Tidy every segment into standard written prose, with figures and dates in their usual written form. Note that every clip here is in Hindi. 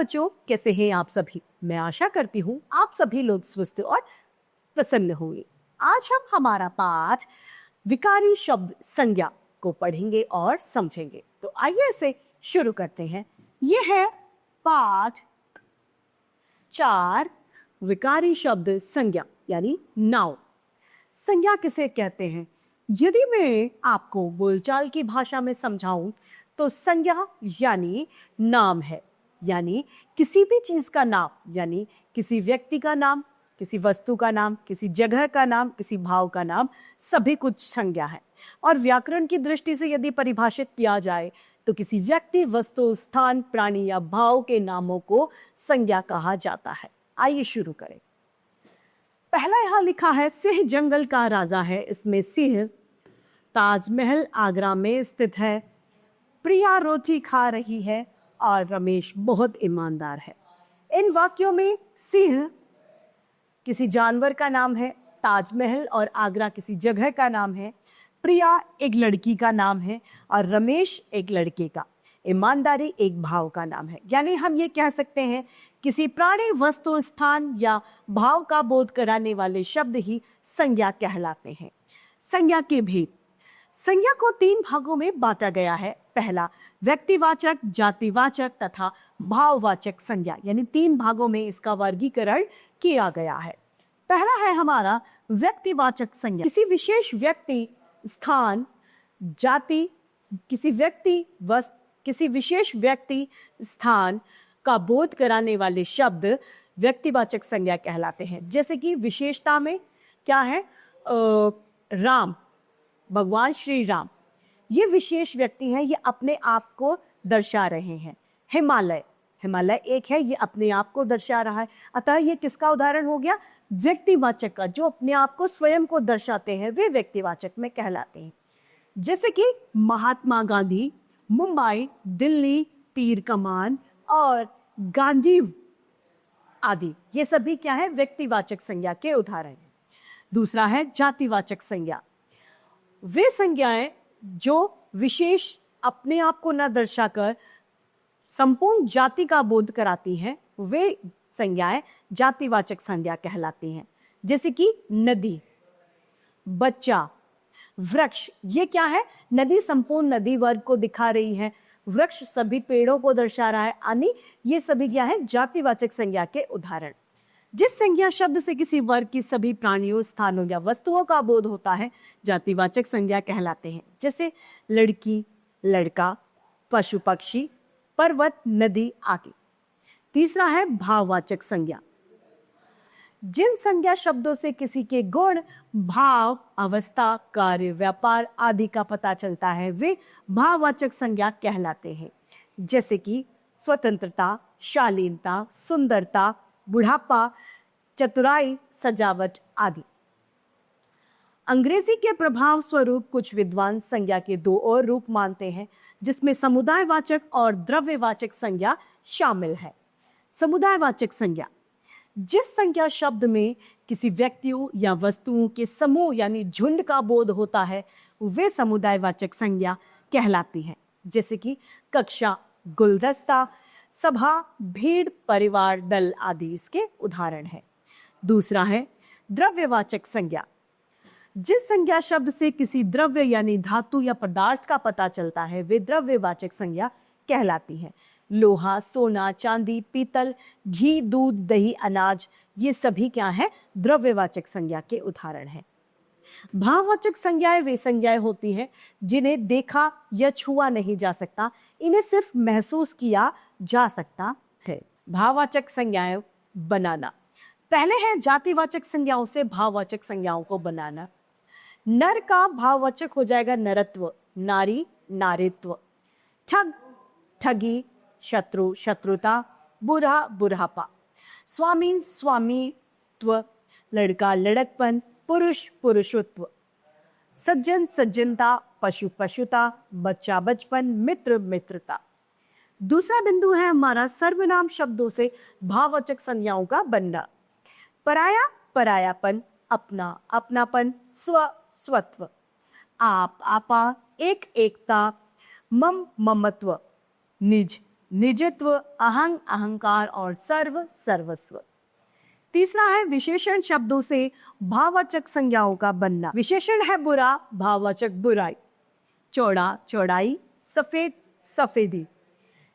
बच्चों, कैसे हैं आप सभी? मैं आशा करती हूँ आप सभी लोग स्वस्थ और प्रसन्न होंगे। आज हम हमारा पाठ विकारी शब्द संज्ञा को पढ़ेंगे और समझेंगे। तो आइए इसे शुरू करते हैं। ये है पाठ 4, विकारी शब्द संज्ञा यानी नाउन। संज्ञा किसे कहते हैं? यदि मैं आपको बोलचाल की भाषा में समझाऊं तो संज्ञा यानी नाम है, यानी किसी भी चीज का नाम, यानी किसी व्यक्ति का नाम, किसी वस्तु का नाम, किसी जगह का नाम, किसी भाव का नाम, सभी कुछ संज्ञा है। और व्याकरण की दृष्टि से यदि परिभाषित किया जाए तो किसी व्यक्ति, वस्तु, स्थान, प्राणी या भाव के नामों को संज्ञा कहा जाता है। आइए शुरू करें। पहला यहां लिखा है सिंह जंगल का राजा है। इसमें सिंह ताजमहल आगरा में स्थित है, प्रिया रोटी खा रही है और रमेश बहुत ईमानदार है। इन वाक्यों में सिंह किसी जानवर का नाम है, ताजमहल और आगरा किसी जगह का नाम है, प्रिया एक लड़की का नाम है और रमेश एक लड़के का, ईमानदारी एक भाव का नाम है। यानी हम ये कह सकते हैं किसी प्राणी, वस्तु, स्थान या भाव का बोध कराने वाले शब्द ही संज्ञा कहलाते हैं। संज्ञा के भेद। संज्ञा को 3 भागों में बांटा गया है। पहला व्यक्तिवाचक, जातिवाचक तथा भाववाचक संज्ञा, यानी 3 भागों में इसका वर्गीकरण किया गया है। पहला है हमारा व्यक्तिवाचक संज्ञा। किसी विशेष व्यक्ति, स्थान, जाति, किसी विशेष व्यक्ति, स्थान का बोध कराने वाले शब्द व्यक्तिवाचक संज्ञा कहलाते हैं। जैसे कि विशेषता में क्या है? राम, भगवान श्री राम, ये विशेष व्यक्ति हैं, ये अपने आप को दर्शा रहे हैं। हिमालय एक है, ये अपने आप को दर्शा रहा है। अतः ये किसका उदाहरण हो गया? व्यक्तिवाचक का। जो अपने आप को, स्वयं को दर्शाते हैं, वे व्यक्तिवाचक में कहलाते हैं। जैसे कि महात्मा गांधी, मुंबई, दिल्ली, तीर कमान और गांधी आदि, ये सभी क्या है? व्यक्तिवाचक संज्ञा के उदाहरण हैं। दूसरा है जातिवाचक संज्ञा। वे संज्ञाएं जो विशेष अपने आप को न दर्शाकर संपूर्ण जाति का बोध कराती हैं, वे संज्ञाएं जातिवाचक संज्ञा कहलाती हैं। जैसे कि नदी, बच्चा, वृक्ष, ये क्या है? नदी संपूर्ण नदी वर्ग को दिखा रही है, वृक्ष सभी पेड़ों को दर्शा रहा है, यानी ये सभी क्या है? जातिवाचक संज्ञा के उदाहरण। जिस संज्ञा शब्द से किसी वर्ग की सभी प्राणियों, स्थानों या वस्तुओं का बोध होता है, जातिवाचक संज्ञा कहलाते हैं। जैसे लड़की, लड़का, पशु, पक्षी, पर्वत, नदी आदि। तीसरा है भाववाचक संज्ञा। जिन संज्ञा शब्दों से किसी के गुण, भाव, अवस्था, कार्य, व्यापार आदि का पता चलता है, वे भाववाचक संज्ञा कहलाते हैं। जैसे कि स्वतंत्रता, शालीनता, सुंदरता, बुढ़ापा, चतुराई, सजावट आदि। अंग्रेजी के प्रभाव स्वरूप कुछ विद्वान संज्ञा के 2 और रूप मानते हैं, जिसमें समुदायवाचक और द्रव्यवाचक संज्ञा शामिल है। समुदायवाचक संज्ञा, जिस संज्ञा शब्द में किसी व्यक्तियों या वस्तुओं के समूह यानी झुंड का बोध होता है, वे समुदायवाचक संज्ञा कहलाती है। जैसे कि कक्षा, गुलदस्ता, सभा, भीड़, परिवार, दल आदि इसके उदाहरण हैं। दूसरा है द्रव्यवाचक संज्ञा। जिस संज्ञा शब्द से किसी द्रव्य यानी धातु या पदार्थ का पता चलता है, वे द्रव्यवाचक संज्ञा कहलाती है। लोहा, सोना, चांदी, पीतल, घी, दूध, दही, अनाज, ये सभी क्या है? द्रव्यवाचक संज्ञा के उदाहरण हैं। भाववाचक संज्ञाएं वे संज्ञाएं होती हैं जिन्हें देखा या छुआ नहीं जा सकता, इन्हें सिर्फ महसूस किया जा सकता है। भाववाचक संज्ञाएं बनाना। पहले है जातिवाचक संज्ञाओं से भाववाचक संज्ञाओं को बनाना। नर का भाववाचक हो जाएगा नरत्व, नारी, नारित्व, ठग, ठगी, शत्रु, शत्रुता, बुरा, बुढ़ापा, स्वामीन, स्वामित्व, लड़का, लड़कपन, पुरुष, पुरुषत्व, सज्जन, सज्जनता, पशु, पशुता, बच्चा, बचपन, मित्र, मित्रता। दूसरा बिंदु है हमारा सर्वनाम शब्दों से भाववाचक संज्ञाओं का बनना। पराया, परायापन, अपना, अपनापन, स्व, स्वत्व, आप, आपा, एक, एकता, मम, ममत्व, निज, निजत्व, अहंग, अहंकार और सर्व, सर्वस्व। तीसरा है विशेषण शब्दों से भाववाचक संज्ञाओं का बनना। विशेषण है बुरा, भाववाचक बुराई, चौड़ा, चौड़ाई, सफेद, सफेदी,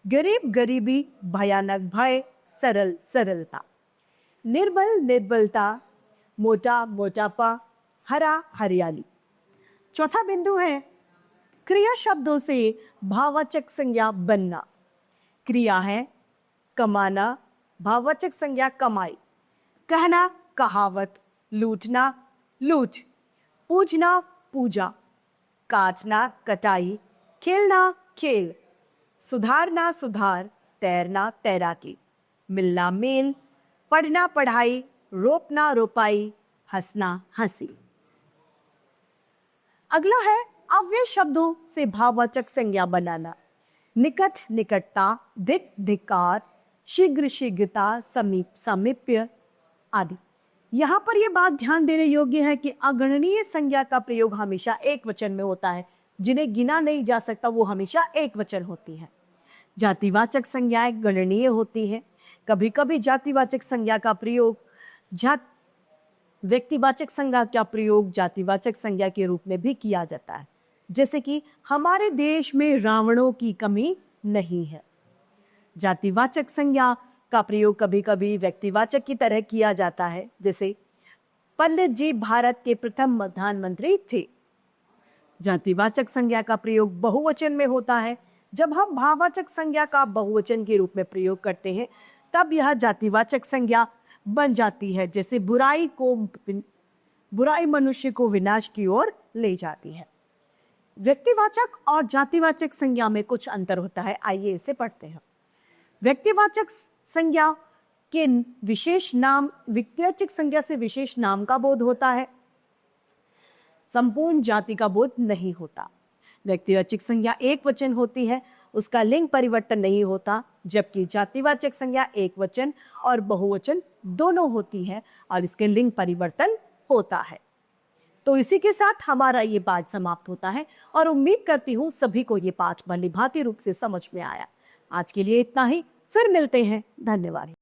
गरीब, गरीबी, भयानक, भय, सरल, सरलता, निर्बल, निर्बलता, मोटा, मोटापा, हरा, हरियाली। चौथा बिंदु है क्रिया शब्दों से भाववाचक संज्ञा बनना। क्रिया है कमाना, भाववाचक संज्ञा कमाई, कहना, कहावत, लूटना, लूट, पूजना, पूजा, काटना, कटाई, खेलना, खेल, सुधारना, सुधार, तैरना, तैराकी, मिलना, मेल, पढ़ना, पढ़ाई, रोपना, रोपाई, हंसना, हंसी। अगला है अव्यय शब्दों से भाववाचक संज्ञा बनाना। निकट, निकटता, धिक, धिक्कार, शीघ्र, शीघ्रता, समीप, सामीप्य आदि। यहाँ पर यह बात ध्यान देने योग्य है कि अगणनीय संज्ञा का प्रयोग हमेशा एक वचन में होता है। जिन्हें गिना नहीं जा सकता वो हमेशा एक वचन होती है। जातिवाचक संज्ञाएं गणनीय होती है। कभी कभी जातिवाचक संज्ञा का प्रयोग व्यक्तिवाचक संज्ञा का प्रयोग जातिवाचक संज्ञा के रूप में भी किया जाता है। जैसे कि हमारे देश में रावणों की कमी नहीं है। जातिवाचक संज्ञा का प्रयोग कभी कभी व्यक्तिवाचक की तरह किया जाता है। जैसे पंडित जी भारत के प्रथम प्रधानमंत्री थे। जातिवाचक संज्ञा का प्रयोग बहुवचन में होता है। जब हम भाववाचक संज्ञा का बहुवचन के रूप में प्रयोग करते हैं तब यह जातिवाचक संज्ञा बन जाती है। जैसे बुराई मनुष्य को विनाश की ओर ले जाती है। व्यक्तिवाचक और जातिवाचक संज्ञा में कुछ अंतर होता है, आइए इसे पढ़ते हैं। व्यक्तिवाचक संज्ञा के विशेष नाम व्यक्तिवाचक संज्ञा से विशेष नाम का बोध होता है, संपूर्ण जाति का बोध नहीं होता। व्यक्तिवाचक संज्ञा एक वचन होती है, उसका लिंग परिवर्तन नहीं होता, जबकि जातिवाचक संज्ञा एक वचन और बहुवचन दोनों होती है और इसके लिंग परिवर्तन होता है। तो इसी के साथ हमारा ये पाठ समाप्त होता है और उम्मीद करती हूँ सभी को ये पाठ भलीभांति रूप से समझ में आया। आज के लिए इतना ही, फिर मिलते हैं। धन्यवाद।